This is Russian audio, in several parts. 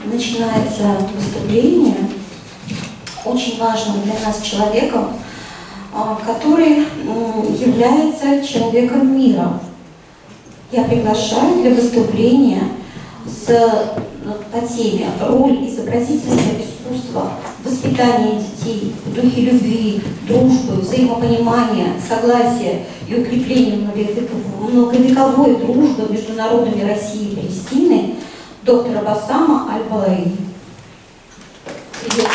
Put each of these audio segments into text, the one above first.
начинается выступление очень важным для нас человеком, который является человеком мира. Я приглашаю для выступления по теме «Роль изобразительного искусства в воспитании детей в духе любви, дружбы, взаимопонимания, согласия и укрепления многовековой дружбы между народами России и Палестины» доктора Басама Аль-Балаи. Приветствую.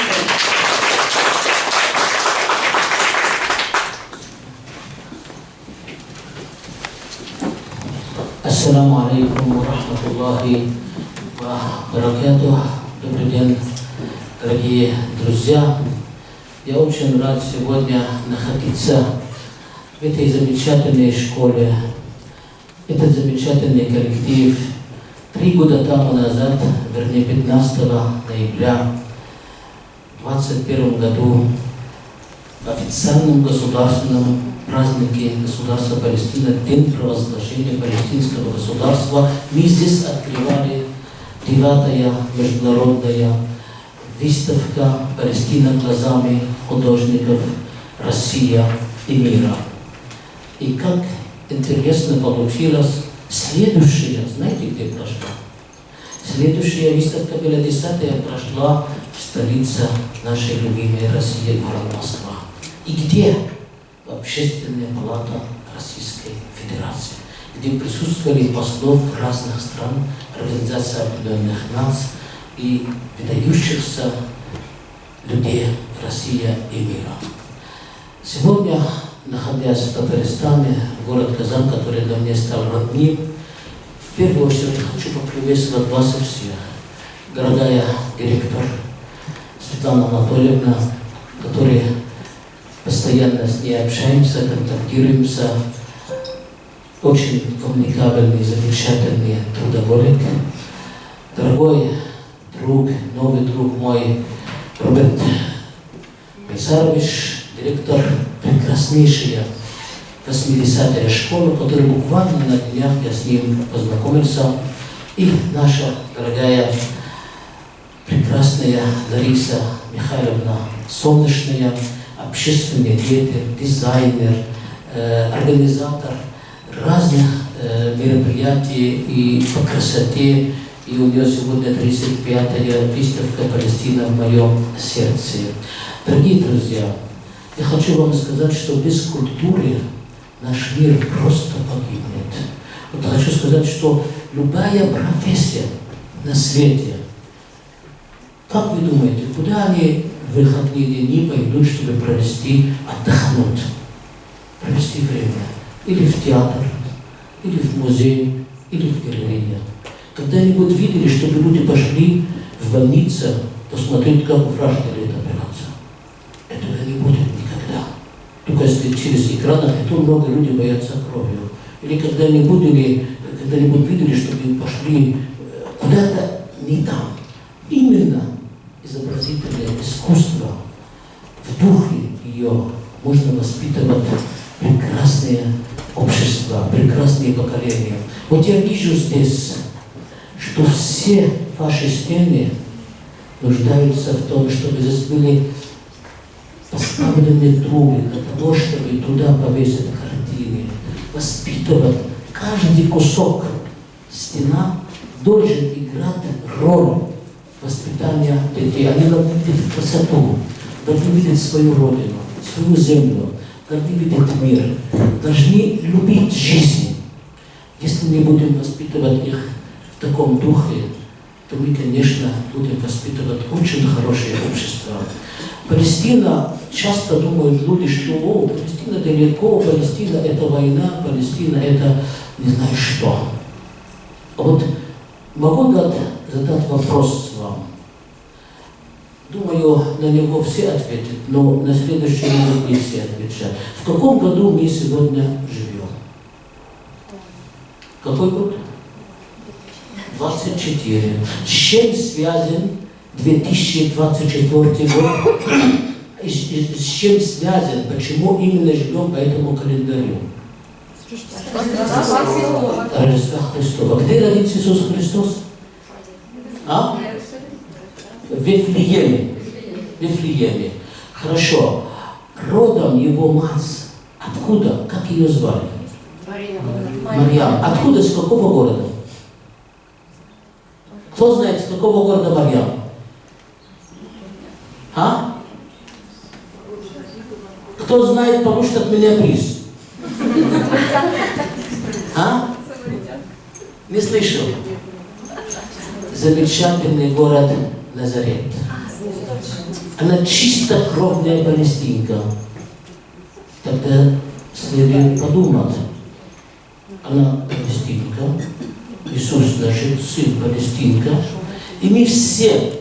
Ассаламу алейкум ва рахматуллахи ва баракатух. Добрый день, дорогие друзья. Я очень рад сегодня находиться в этой замечательной школе. Этот замечательный коллектив 3 года тому назад, вернее 15 ноября в 2021 году в официальном государственном празднике государства Палестина, День провозглашения палестинского государства, мы здесь открывали 9-я международная выставка «Палестина глазами художников Россия и мира». И как интересно получилось, следующая, знаете, где прошла? Следующая выставка была 10-я, прошла в столице нашей любимой России, город Москва. И где? Общественная палата Российской Федерации, где присутствовали послов разных стран, Организации Объединенных Наций и выдающихся людей России и мира. Сегодня, находясь в Татарстане, город Казань, который для меня стал родным, в первую очередь хочу поприветствовать вас всех. Дорогая директор Светлана Анатольевна, которая постоянно с ней общаемся, контактируемся. Очень коммуникабельный, замечательный трудоголик. Дорогой друг, новый друг мой, Роберт Байсарович, директор прекраснейшей 80-я школы, который буквально на днях я с ним познакомился. И наша дорогая, прекрасная Лариса Михайловна Солнечная, общественный деятель, дизайнер, организатор разных мероприятий и по красоте. И у нее сегодня 35-я выставка «Палестина в моем сердце». Дорогие друзья, я хочу вам сказать, что без культуры наш мир просто погибнет. Вот я хочу сказать, что любая профессия на свете, как вы думаете, куда они в выходные дни пойдут, чтобы отдохнуть, провести время? Или в театр, или в музей, или в галерею. Когда-нибудь видели, чтобы люди пошли в больницу посмотреть, как врач делает операцию? Этого не будет никогда. Только если через экран, а то много людей боятся кровью. Или когда-нибудь видели, чтобы пошли куда-то не там. Именно изобразительное искусство, в духе ее можно воспитывать прекрасное общество, прекрасные поколения. Вот я вижу здесь, что все ваши стены нуждаются в том, чтобы здесь были поставлены трубы для того, чтобы туда повесить картины, воспитывать. Каждый кусок стена должен играть роль воспитания детей. Они должны видеть красоту, должны видеть свою родину, свою землю, должны видеть мир, должны любить жизнь. Если мы будем воспитывать их в таком духе, то мы, конечно, будем воспитывать очень хорошее общество. Палестина, часто думают люди, что Палестина далеко, Палестина это война, Палестина это не знаю что. А вот могу задать вопрос вам. Думаю, на него все ответят, но на следующий минут не все отвечают. В каком году мы сегодня живем? Какой год? 24. С чем связан 2024 год? С чем связан? Почему именно живем по этому календарю? Рождество Христова. Где родился Иисус Христос? В Вифлееме. Вифлееме. Хорошо. Родом его мать. Откуда? Как ее звали? Марьям. Откуда? С какого города? Кто знает, с какого города Марьям? А? Кто знает, получит от меня приз? А? Не слышал. Замечательный город Назарет. Она чистокровная палестинка. Тогда следует подумать. Она палестинка. Иисус, значит, сын палестинка. И мы все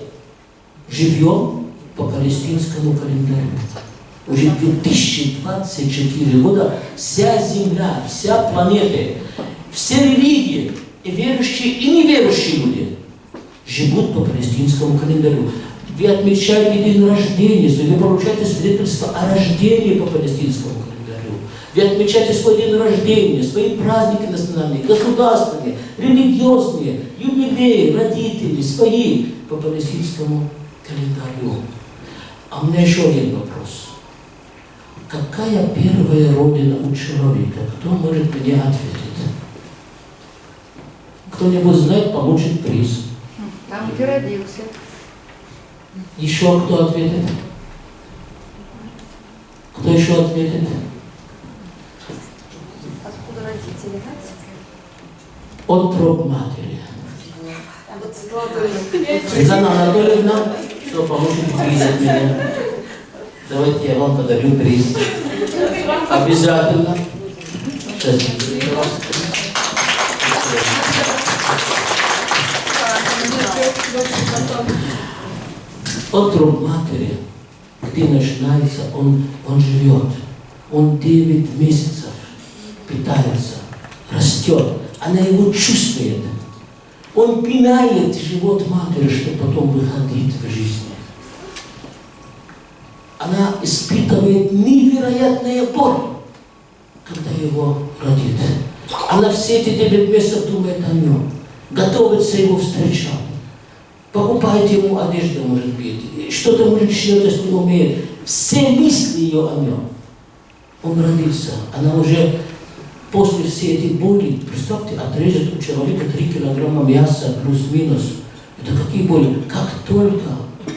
живем по палестинскому календарю. Уже 2024 года вся Земля, вся планета, все религии, и верующие, и неверующие люди живут по палестинскому календарю. Вы отмечаете день рождения, вы получаете свидетельство о рождении по палестинскому календарю. Вы отмечаете свой день рождения, свои праздники национальные, государственные, религиозные, юбилеи, родители, свои по палестинскому календарю. А у меня еще один вопрос. Какая первая родина у человека? Кто может мне ответить? Кто-нибудь знает, получит приз. Там, где родился. Еще кто ответит? Кто еще ответит? Откуда родители? От троп матери. Светлана Анатольевна, что получит приз от меня? Давайте я вам подарю приз. Обязательно. Сейчас. От троп матери, где начинается, он живет. Он 9 месяцев питается, растет. Она его чувствует. Он пинает живот матери, чтобы потом выходить в жизнь. Она испытывает невероятную боль, когда его родит. Она все эти 9 месяцев думает о нем, готовится его встречать. Покупает ему одежду, может быть, что-то может что-то с ним умеет. Все мысли ее о нем. Он родился. Она уже после всей этой боли, представьте, отрежет у человека 3 килограмма мяса плюс-минус. Это какие боли? Как только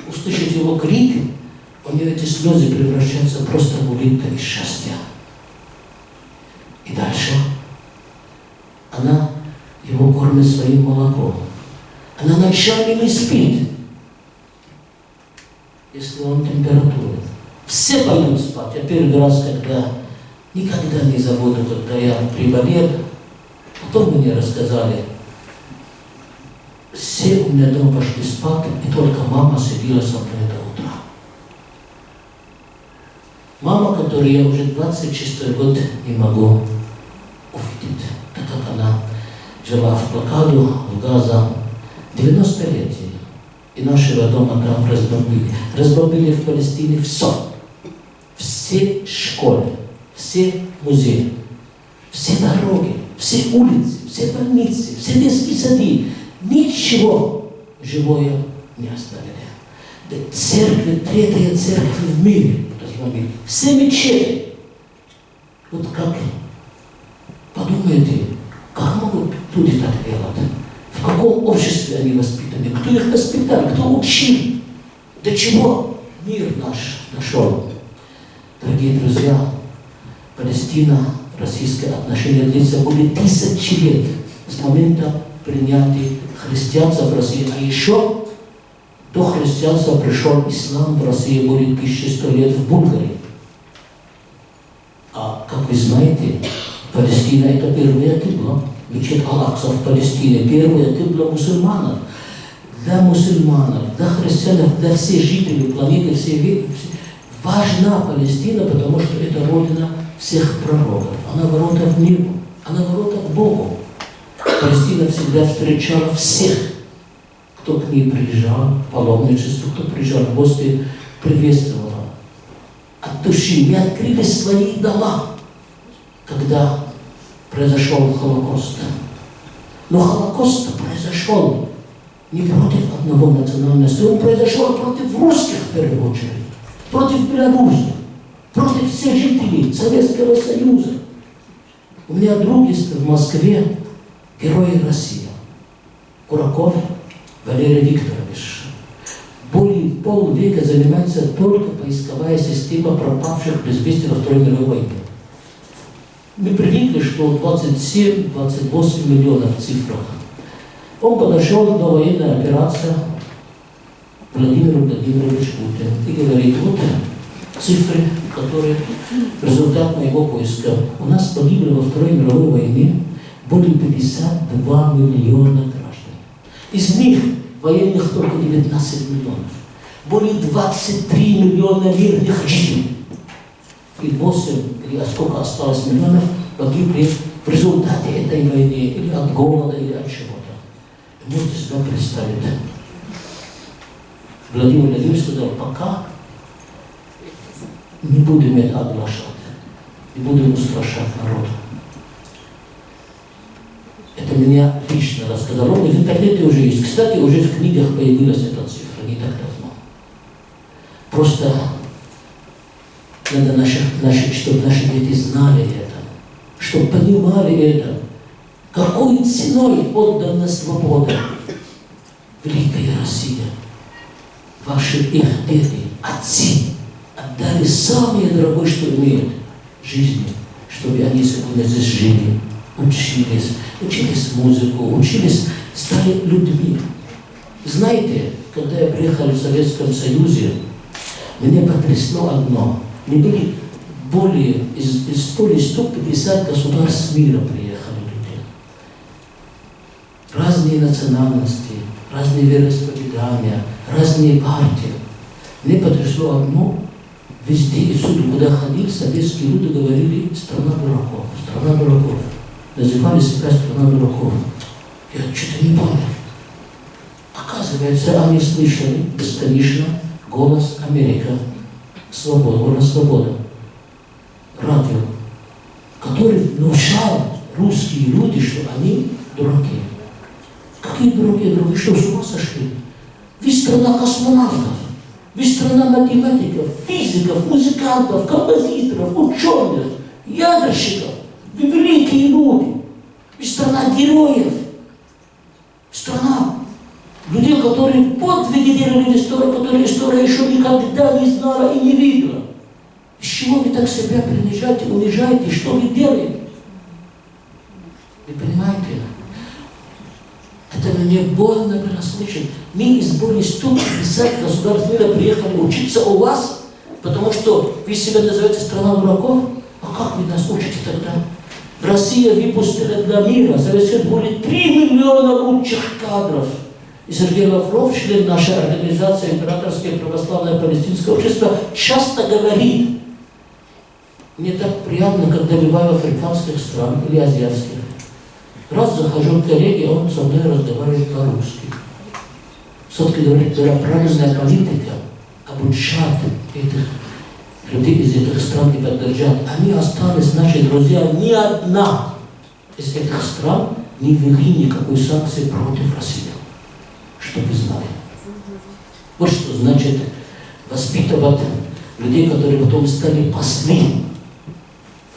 услышит его крик, у нее эти слезы превращаются просто в улыбку и счастье. И дальше она его кормит своим молоком. Она ночами не спит, если он температура. Все пойдут спать. Я первый раз, никогда не забуду, когда я приболел, потом мне рассказали, все у меня дома пошли спать, и только мама сидела со мной до утра. Мама, которую я уже 26 год не могу увидеть, так как она жила в блокаду, в Газа, 90 лет ей. И нашего дома там разбомбили. Разбомбили в Палестине все. Все школы, все музеи, все дороги, все улицы, все больницы, все детские сады. Ничего живое не оставили. Церковь, 3-я церковь в мире разбомбили. Все мечети. Вот как, подумайте, как могут люди так делать? В каком обществе они воспитаны? Кто их воспитал? Кто учил? До чего мир наш дошел? Дорогие друзья, Палестина, российские отношения длится более 1000 лет с момента принятия христианства в России. А еще до христианства пришел ислам в России более 1100 лет в Булгарии. А как вы знаете, Палестина это первая кибла. Мечеть Ал-Акса в Палестине, первая кибла мусульманов. Для мусульманов, для христиан, для всех жителей планеты, важна Палестина, потому что это родина всех пророков. Она ворота в небо, она ворота к Богу. Палестина всегда встречала всех, кто к ней приезжал, паломничество, кто приезжал в гости, приветствовала. От души мы открыли свои дома, когда произошел Холокост. Но Холокост произошел не против одного национальности, он произошел против русских в первую очередь, против белорусов, против всех жителей Советского Союза. У меня друг есть в Москве, герой России, Кураков Валерий Викторович. Более полвека занимается только поисковая система пропавших без вести во Второй мировой войне. Мы привыкли, что 27-28 миллионов в цифрах. Он подошел до военной операции Владимиру Владимировичу Путину и говорит, вот цифры, которые результат моего поиска. У нас погибло во Второй мировой войне более 52 миллиона граждан. Из них военных только 19 миллионов. Более 23 миллиона мирных жителей. И 8, или сколько осталось миллионов, погибли в результате этой войны, или от голода, или от чего-то. Можете себя представить. Владимир Владимирович сказал, пока не будем это оглашать, не будем устрашать народ. Это меня лично рассказал. Он в интернете уже есть. Кстати, уже в книгах появилась эта цифра, не так давно. Просто надо, чтобы наши дети знали это, чтобы понимали это, какой ценой отдана свобода. Великая Россия, ваши их дети, отцы, отдали самое дорогое, что имеют, жизни, чтобы они сегодня здесь жили, учились музыку, стали людьми. Знаете, когда я приехал в Советском Союзе, меня потрясло одно. Мы были более 150 государств мира приехали люди. Разные национальности, разные вероисповедания, разные партии. Мне потрясло одно. Везде и всюду, куда ходили, советские люди говорили «страна дураков», «страна дураков». Называли себя «страна дураков». Я что-то не понял. Оказывается, они слышали бесконечно голос Америка, свобода, голос свобода, радио, который внушал русские люди, что они дураки. Какие дураки? Вы что, с ума сошли? Вы страна космонавтов. Вы страна математиков, физиков, музыкантов, композиторов, ученых, ядерщиков. Вы великие люди. Вы страна героев. Страна людей, которые подвиги делали в истории, которые история еще никогда не знала и не видела. С чего вы так себя принижаете, унижаете? Что вы делаете? Вы понимаете? Это мне больно было слышать. Мы из более 150 государств мира приехали учиться у вас, потому что вы себя называете страна дураков. А как вы нас учите тогда? Россия выпустила для мира, Советский Союз, более 3 миллиона лучших кадров. И Сергей Лавров, член нашей организации Императорское православное палестинское общество, часто говорит, мне так приятно, когда бываю в африканских странах или азиатских. Раз захожу к коллеге, он со мной разговаривает по-русски. Все-таки говорит, была правильная политика обучать этих людей из этих стран и поддержать. Они остались, наши друзья, ни одна из этих стран не ввели никакой санкции против России. Чтобы вы знали. Вот что значит воспитывать людей, которые потом стали послами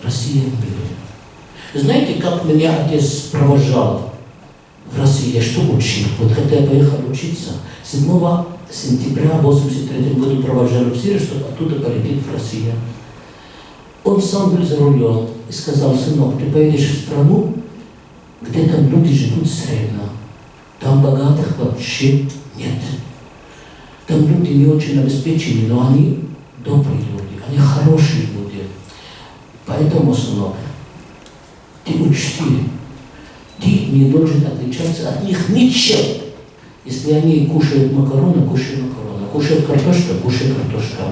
России в мире. Знаете, как меня отец провожал в России, что учил? Вот когда я поехал учиться, 7 сентября 1983 года провожали в Сирию, чтобы оттуда полететь в Россию. Он сам был за рулем и сказал, сынок, ты поедешь в страну, где там люди живут средно. Там богатых вообще нет. Там люди не очень обеспечены, но они добрые люди, они хорошие люди. Поэтому, сынок, ты учти, ты не должен отличаться от них ничем. Если они кушают макароны, кушай макароны. Кушают картошку, кушай картошку.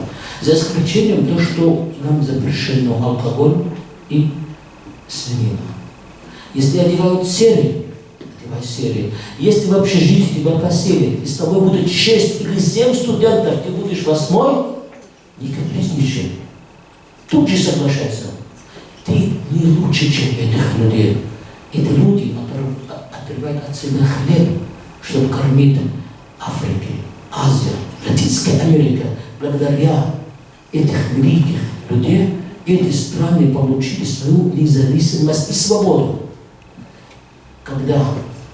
За исключением того, что нам запрещено алкоголь и свинина. Если одевают серии, одевай серии. Если в общежитии тебя посели, и с тобой будет 6 или 7 студентов, ты будешь 8-й, не капризничай. Тут же соглашайся. Ты не лучше, чем этих людей. Это люди, которые отрывают от себя хлеб, чтобы кормить Африки, Азия, Латинская Америка. Благодаря этих великих людей эти страны получили свою независимость и свободу. Когда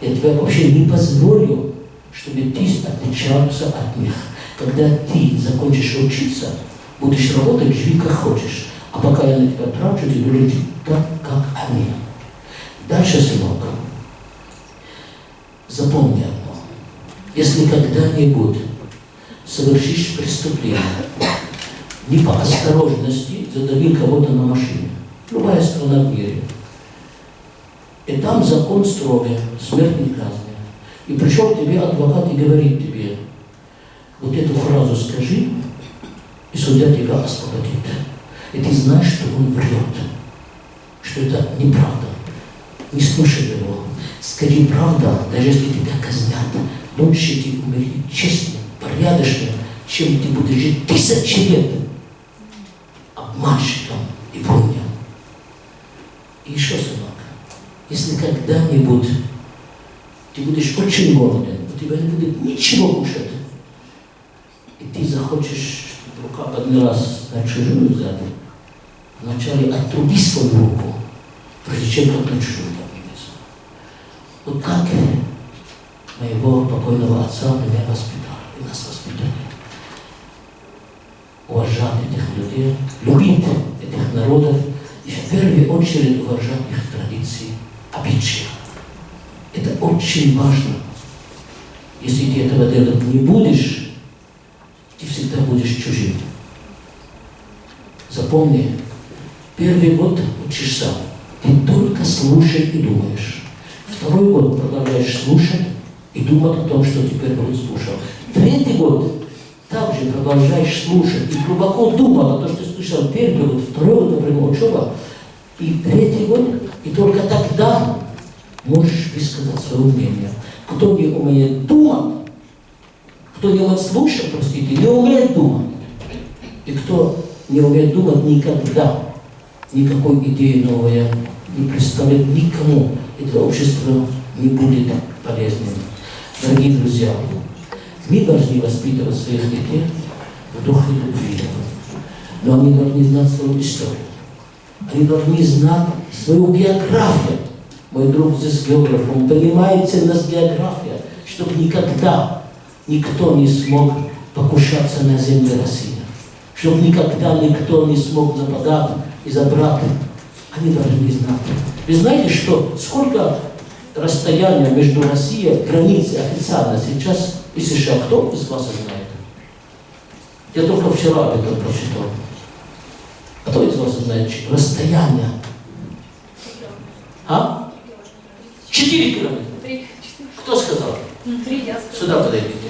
я тебе вообще не позволю, чтобы ты отличался от них. Когда ты закончишь учиться, будешь работать, живи как хочешь. А пока я на тебя трачу, ты должен жить так, как они. Дальше, сынок, запомни одно. Если когда-нибудь совершишь преступление, не по осторожности задавил кого-то на машине, любая страна в мире, и там закон строгий, смертной казни. И пришел к тебе адвокат и говорит тебе, вот эту фразу скажи, и судья тебя освободит. И ты знаешь, что он врет, что это неправда. Не слушай его. Скажи правду, даже если тебя казнят. Лучше ты умереть честным, порядочным, чем ты будешь жить 1000 лет обманщиком и вруньем. И еще, сынок, если когда-нибудь ты будешь очень голоден, у тебя не будет ничего кушать, и ты захочешь, чтобы рука поднялась на чужую сзади, вначале отруби свою руку, прежде чем как на чужую поднимется. Вот так моего покойного отца меня воспитали, и нас воспитали. Уважать этих людей, любить этих народов и в первую очередь уважать их традиции, обычаи. Это очень важно. Если ты этого делать не будешь, ты всегда будешь чужим. Запомни, первый год учишься, ты только слушаешь и думаешь. Второй год продолжаешь слушать и думать о том, что теперь будет слушал. Третий год также продолжаешь слушать и глубоко думать о том, что слышал первый год, второй год, например, учеба, и третий год, и только тогда можешь высказать свое мнение. Кто не умеет думать, кто не умеет слушать, простите, не умеет думать. И кто не умеет думать никогда, никакой идеи новой не представит никому, и для общества не будет полезным. Дорогие друзья, мы должны воспитывать своих детей в духе любви. Но они должны знать свою историю. Они должны знать свою географию. Мой друг здесь географ, он понимает ценность географии, чтобы никогда никто не смог покушаться на землю России. Чтобы никогда никто не смог нападать и забрать. Они должны знать. Вы знаете, что сколько расстояния между Россией, границей официально сейчас и США? Кто из вас знает? Я только вчера об этом прочитал. Кто из вас знает расстояние? А? 4 километра. Кто сказал? 3 я сказала. Сюда подойдите.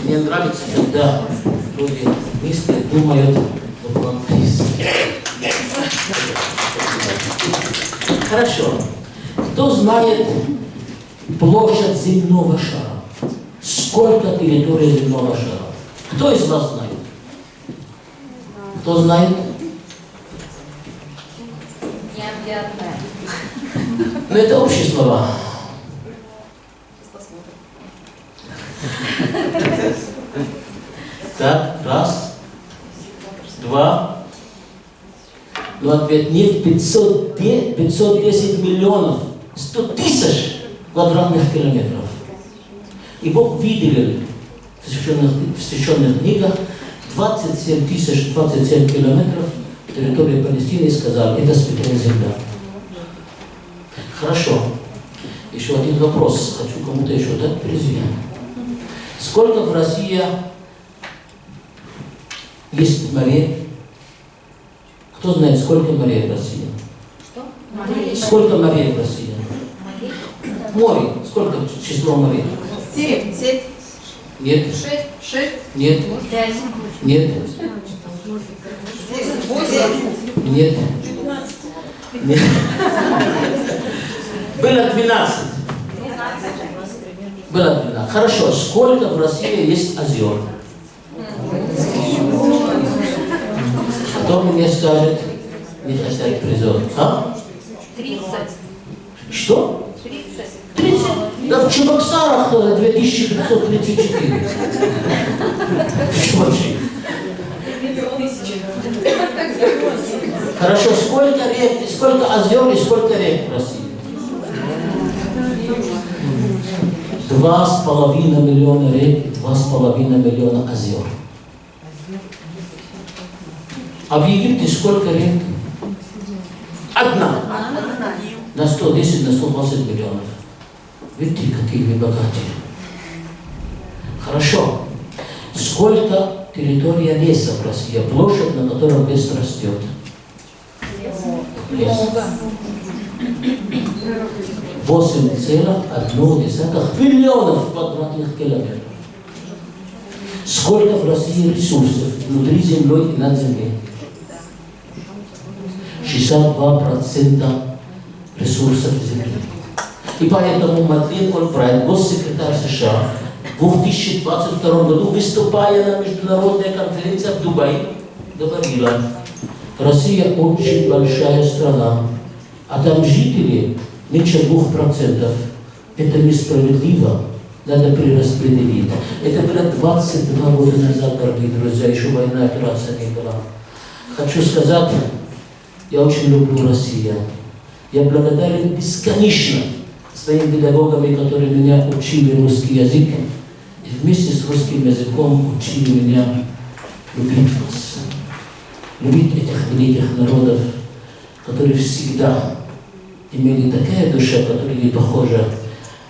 Мне нравится, когда люди мыслят, думают по-английски. Хорошо. Кто знает площадь земного шара? Сколько территорий земного шара? Кто из вас знает? Кто знает? Необъятная. Ну, это общие слова. Так, раз, два. Ну, ответ нет. 510 миллионов, 100 тысяч квадратных километров. И Бог выделил в священных книгах 27 тысяч 27 километров территории Палестины и сказал, это святая земля. Хорошо. Еще один вопрос. Хочу кому-то еще дать президент. Сколько в России есть морей? Кто знает, сколько морей в России? Что? Сколько морей в России? Море. Сколько число морей? 7. Нет. 6. Нет. 5. Нет. 8. Нет. Нет. Было 12. Было 12. Хорошо. Сколько в России есть озер? Кто мне скажет, не хотят призор? А? 30. Что? 30. 30? Да в Чебоксарах 2534. Очень. Хорошо, сколько рек, сколько озер и сколько рек в России? 2,5 миллиона рек и 2,5 миллиона озер. А в Египте сколько рек? Одна. На 110, на 120 миллионов. Видите, какие вы богатые. Хорошо. Сколько территория леса в России? Площадь, на которой лес растет? Лес. 8,1 миллионов квадратных километров. Сколько в России ресурсов внутри земли и над землей? 62% ресурсов земли. И поэтому Мадлен Ольбрайт, госсекретарь США, в 2022 году, выступая на международной конференции в Дубае, говорила: Россия очень большая страна, а там жители меньше 2%. Это несправедливо, надо перераспределить. Это было 22 года назад, дорогие друзья, еще война, операция не была. Хочу сказать, я очень люблю Россию. Я благодарен бесконечно своим педагогам, которые меня учили русский язык. И вместе с русским языком учили меня любить вас. Любить этих великих народов, которые всегда имели такая душа, которая не похожа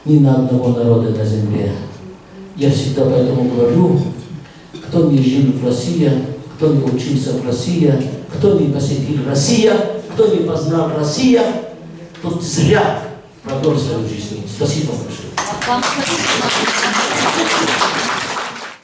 ни на одного народа на земле. Я всегда поэтому говорю, кто не жил в России, кто не учился в России, кто не посетил Россию, кто не познал Россию, тот зря продолжил свою жизнь. Спасибо большое.